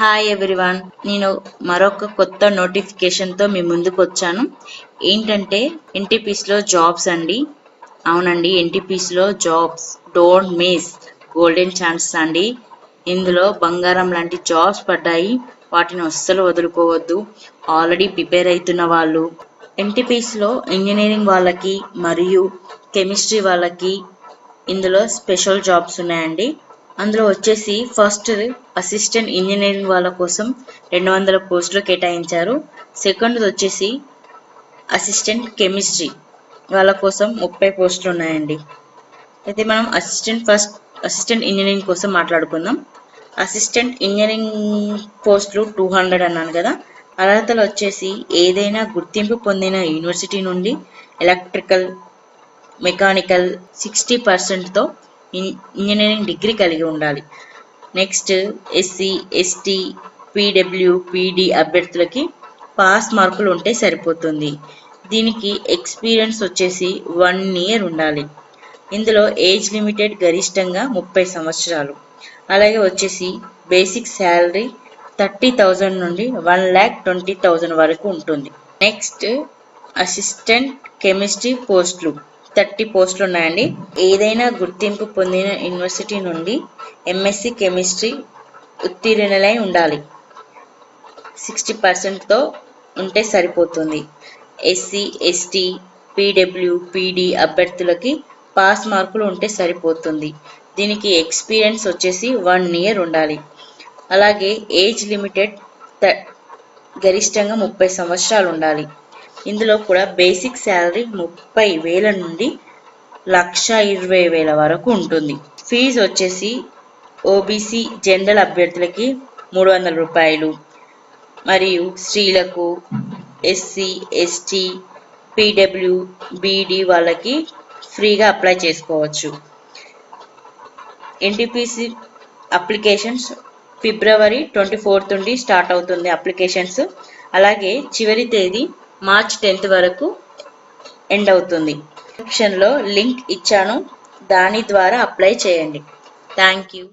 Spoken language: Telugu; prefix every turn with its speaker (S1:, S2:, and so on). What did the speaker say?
S1: హాయ్ ఎవ్రీవన్, నేను మరొక కొత్త నోటిఫికేషన్తో మీ ముందుకు వచ్చాను. ఏంటంటే ఎన్టీపీసీలో జాబ్స్ అండి. అవునండి, ఎన్టీపీసీలో jobs. Don't miss golden chance అండి. ఇందులో బంగారం లాంటి జాబ్స్ పడ్డాయి, వాటిని అస్సలు వదులుకోవద్దు. ఆల్రెడీ ప్రిపేర్ అవుతున్న వాళ్ళు, ఎన్టీపీసీలో ఇంజనీరింగ్ వాళ్ళకి మరియు కెమిస్ట్రీ వాళ్ళకి ఇందులో స్పెషల్ జాబ్స్ ఉన్నాయండి. అందులో వచ్చేసి ఫస్ట్ అసిస్టెంట్ ఇంజనీరింగ్ వాళ్ళ కోసం 200 పోస్టులు కేటాయించారు. సెకండ్ వచ్చేసి అసిస్టెంట్ కెమిస్ట్రీ వాళ్ళ కోసం 30 పోస్టులు ఉన్నాయండి. అయితే మనం అసిస్టెంట్ ఇంజనీరింగ్ కోసం మాట్లాడుకుందాం. అసిస్టెంట్ ఇంజనీరింగ్ పోస్టులు 200 అన్నాను కదా. అర్హతలు వచ్చేసి ఏదైనా గుర్తింపు పొందిన యూనివర్సిటీ నుండి ఎలక్ట్రికల్, మెకానికల్ 60%తో ఇంజనీరింగ్ డిగ్రీ కలిగి ఉండాలి. Next SC, ST, PW, PD అభ్యర్థులకి పాస్ మార్కులు ఉంటే సరిపోతుంది. దీనికి ఎక్స్పీరియన్స్ వచ్చేసి 1 year ఉండాలి. ఇందులో ఏజ్ లిమిటెడ్ గరిష్టంగా 30 సంవత్సరాలు. అలాగే వచ్చేసి బేసిక్ శాలరీ 30,000 నుండి 1,20,000 వరకు ఉంటుంది. నెక్స్ట్ అసిస్టెంట్ కెమిస్ట్రీ పోస్టులు 30 పోస్టులు ఉన్నాయండి. ఏదైనా గుర్తింపు పొందిన యూనివర్సిటీ నుండి ఎంఎస్సి కెమిస్ట్రీ ఉత్తీర్ణులై ఉండాలి. 60%తో ఉంటే సరిపోతుంది. ఎస్సీ, ఎస్టీ, పీడబ్ల్యూ, పీడీ అభ్యర్థులకి పాస్ మార్కులు ఉంటే సరిపోతుంది. దీనికి ఎక్స్పీరియన్స్ వచ్చేసి 1 year ఉండాలి. అలాగే ఏజ్ లిమిటెడ్ గరిష్టంగా 30 సంవత్సరాలు ఉండాలి. ఇందులో కూడా బేసిక్ శాలరీ 30,000 నుండి 1,20,000 వరకు ఉంటుంది. ఫీజు వచ్చేసి ఓబీసీ జనరల్ అభ్యర్థులకి 300 రూపాయలు మరియు స్త్రీలకు, ఎస్సీ, ఎస్టీ, పీడబ్ల్యూ, బీడీ వాళ్ళకి ఫ్రీగా అప్లై చేసుకోవచ్చు. ఎన్టీపీసీ అప్లికేషన్స్ February 24 నుండి స్టార్ట్ అవుతుంది అప్లికేషన్స్. అలాగే చివరి తేదీ March 10 వరకు ఎండ్ అవుతుంది. డిస్క్రిప్షన్లో లింక్ ఇచ్చాను, దాని ద్వారా అప్లై చేయండి. Thank you.